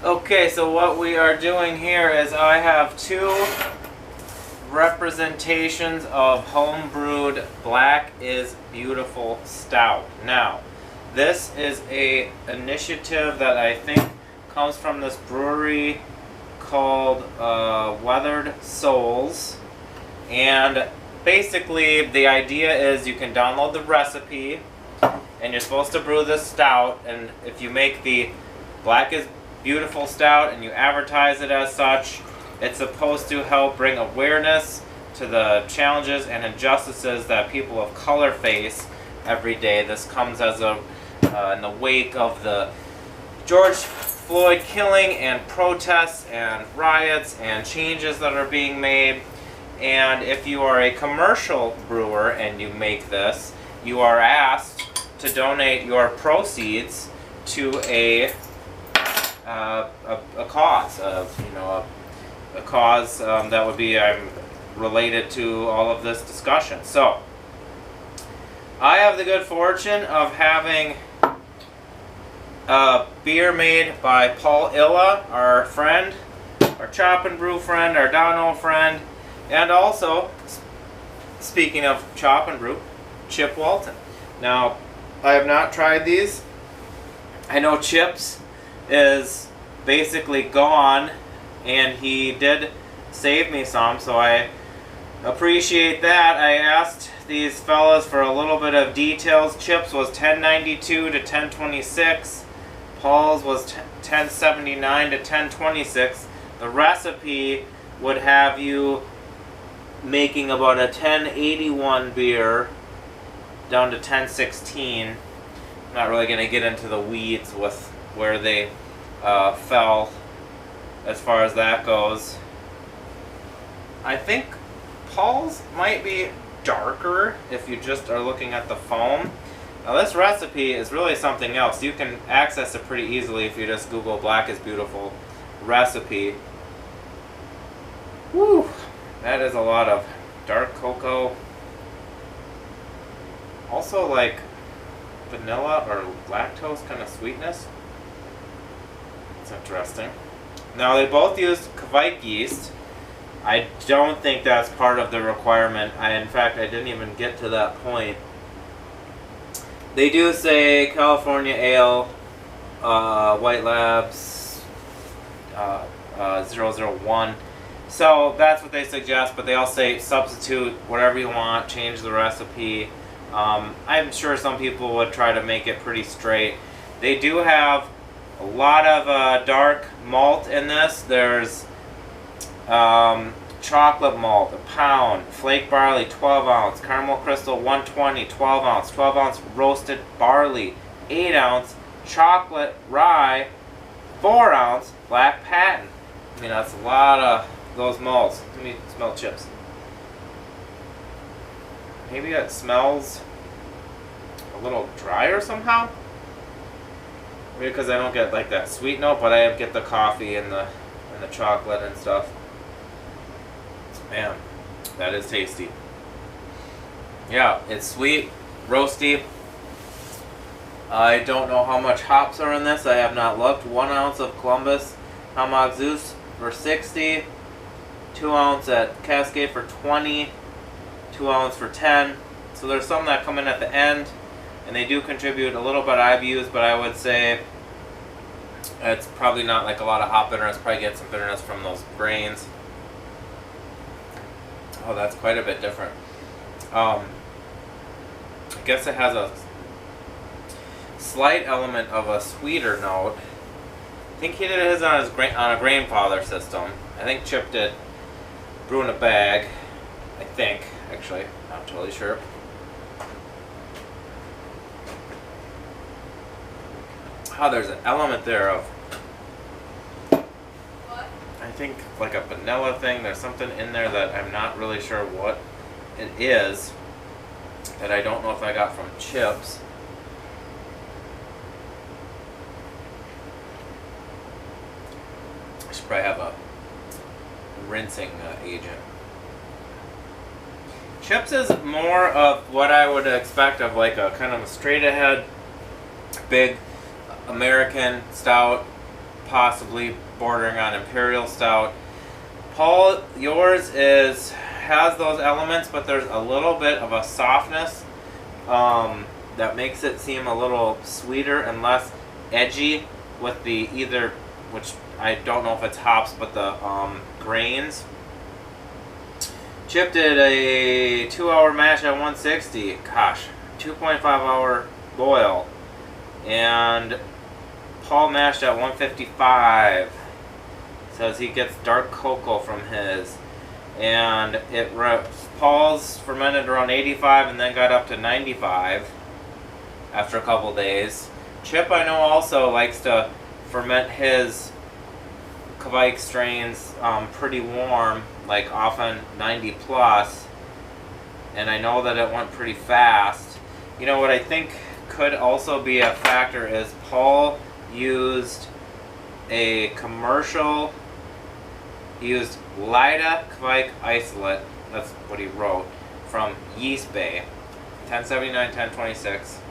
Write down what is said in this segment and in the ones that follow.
Okay, so what we are doing here is I have two representations of homebrewed Black is Beautiful Stout. Now, this is a initiative that I think comes from this brewery called Weathered Souls, and basically the idea is you can download the recipe and you're supposed to brew this stout, and if you make the Black is Beautiful Stout and you advertise it as such, it's supposed to help bring awareness to the challenges and injustices that people of color face every day. This comes as a in the wake of the George Floyd killing and protests and riots and changes that are being made. And if you are a commercial brewer and you make this, you are asked to donate your proceeds to a cause, a cause that would be related to all of this discussion. So, I have the good fortune of having a beer made by Paul Illa, our friend, our Chop and Brew friend, our Dono friend, and also, speaking of Chop and Brew, Chip Walton. Now, I have not tried these. I know Chip's is basically gone, and he did save me some, so I appreciate that. I asked these fellas for a little bit of details. Chip's was $10.92 to $10.26. Paul's was $10.79 to $10.26. The recipe would have you making about a $10.81 beer down to $10.16. I'm not really going to get into the weeds with where they fell as far as that goes. I think Paul's might be darker if you just are looking at the foam. Now this recipe is really something else. You can access it pretty easily if you just Google Black is Beautiful recipe. Woo! That is a lot of dark cocoa. Also like vanilla or lactose kind of sweetness. It's interesting. Now they both used Kvike yeast. I don't think that's part of the requirement. In fact, I didn't even get to that point. They do say California Ale, White Labs 001. So that's what they suggest, but they all say substitute whatever you want, change the recipe. I'm sure some people would try to make it pretty straight. They do have a lot of dark malt in this. There's chocolate malt, a pound, flake barley, 12 ounce, caramel crystal, 120, 12 ounce, 12 ounce roasted barley, 8 ounce, chocolate rye, 4 ounce, black patent. I mean, that's a lot of those malts. Let me smell chips. Maybe it smells a little drier somehow. Maybe because I don't get like that sweet note, but I get the coffee and the chocolate and stuff. Man, that is tasty. Yeah, it's sweet, roasty. I don't know how much hops are in this. I have not looked. 1 ounce of Columbus Hamaxus for 60. 2 ounce at Cascade for 20. 2 ounce for 10. So there's some that come in at the end, and they do contribute a little bit of IBUs, but I would say it's probably not like a lot of hop bitterness. Probably get some bitterness from those grains. Oh, that's quite a bit different. I guess it has a slight element of a sweeter note. I think he did his on a Grainfather system. I think Chip did brew in a bag. I think, actually, not totally sure. Oh, there's an element there of, I think, like a vanilla thing. There's something in there that I'm not really sure what it is, that I don't know if I got from Chips. I should probably have a rinsing agent. Chips is more of what I would expect of like a kind of a straight ahead, big American stout, possibly bordering on Imperial Stout. Paul, yours has those elements, but there's a little bit of a softness that makes it seem a little sweeter and less edgy with the which I don't know if it's hops, but the grains. Chip did a 2-hour mash at 160. Gosh, 2.5-hour boil. And Paul mashed at 155. Says he gets dark cocoa from his. And Paul's fermented around 85 and then got up to 95 after a couple days. Chip, I know, also likes to ferment his Kvike strains pretty warm, like often 90 plus, and I know that it went pretty fast. You know what I think could also be a factor is Paul used a commercial, he used Lida Kvike isolate, that's what he wrote, from Yeast Bay, 1079, 1026.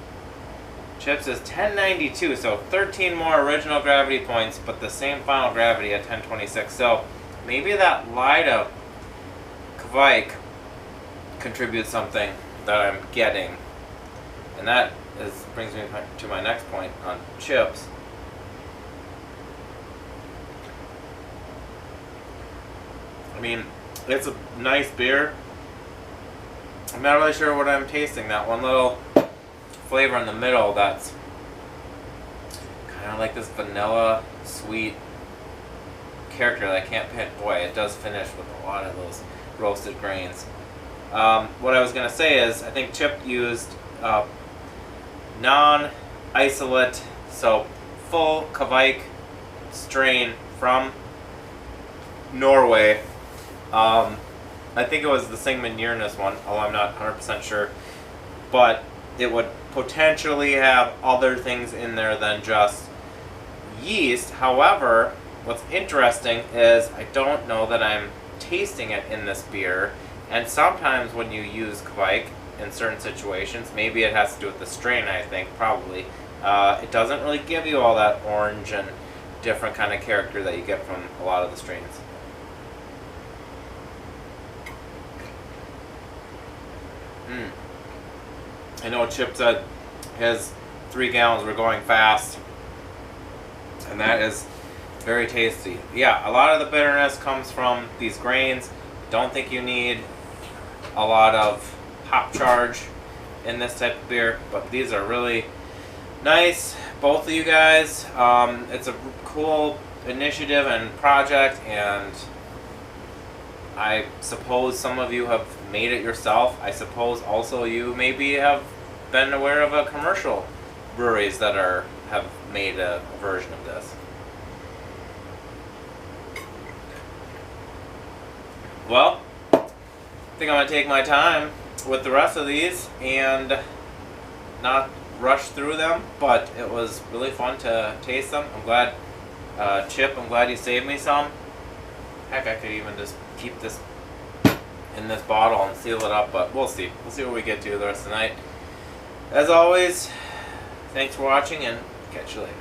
Chips is 1092, so 13 more original gravity points, but the same final gravity at 1026. So maybe that Lida Kvike contributes something that I'm getting. And that brings me to my next point on chips. I mean, it's a nice beer. I'm not really sure what I'm tasting. That one little flavor in the middle that's kind of like this vanilla sweet character that I can't pin. Boy, it does finish with a lot of those roasted grains. What I was going to say is I think Chip used non-isolate, so full Kvike strain from Norway. I think it was the Sigmund-Jernus one, although I'm not 100% sure. But it would potentially have other things in there than just yeast. However, what's interesting is I don't know that I'm tasting it in this beer. And sometimes when you use Kvike in certain situations, maybe it has to do with the strain, I think, probably. It doesn't really give you all that orange and different kind of character that you get from a lot of the strains. I know Chip said his 3 gallons were going fast, and that is very tasty. Yeah, a lot of the bitterness comes from these grains. Don't think you need a lot of hop charge in this type of beer, but these are really nice, both of you guys. It's a cool initiative and project, and I suppose some of you have made it yourself. I suppose also you maybe have been aware of a commercial breweries that have made a version of this. Well, I think I'm going to take my time with the rest of these and not rush through them, but it was really fun to taste them. I'm glad, Chip, I'm glad you saved me some. Heck, I could even just keep this in this bottle and seal it up, but we'll see. We'll see what we get to the rest of the night. As always, thanks for watching and catch you later.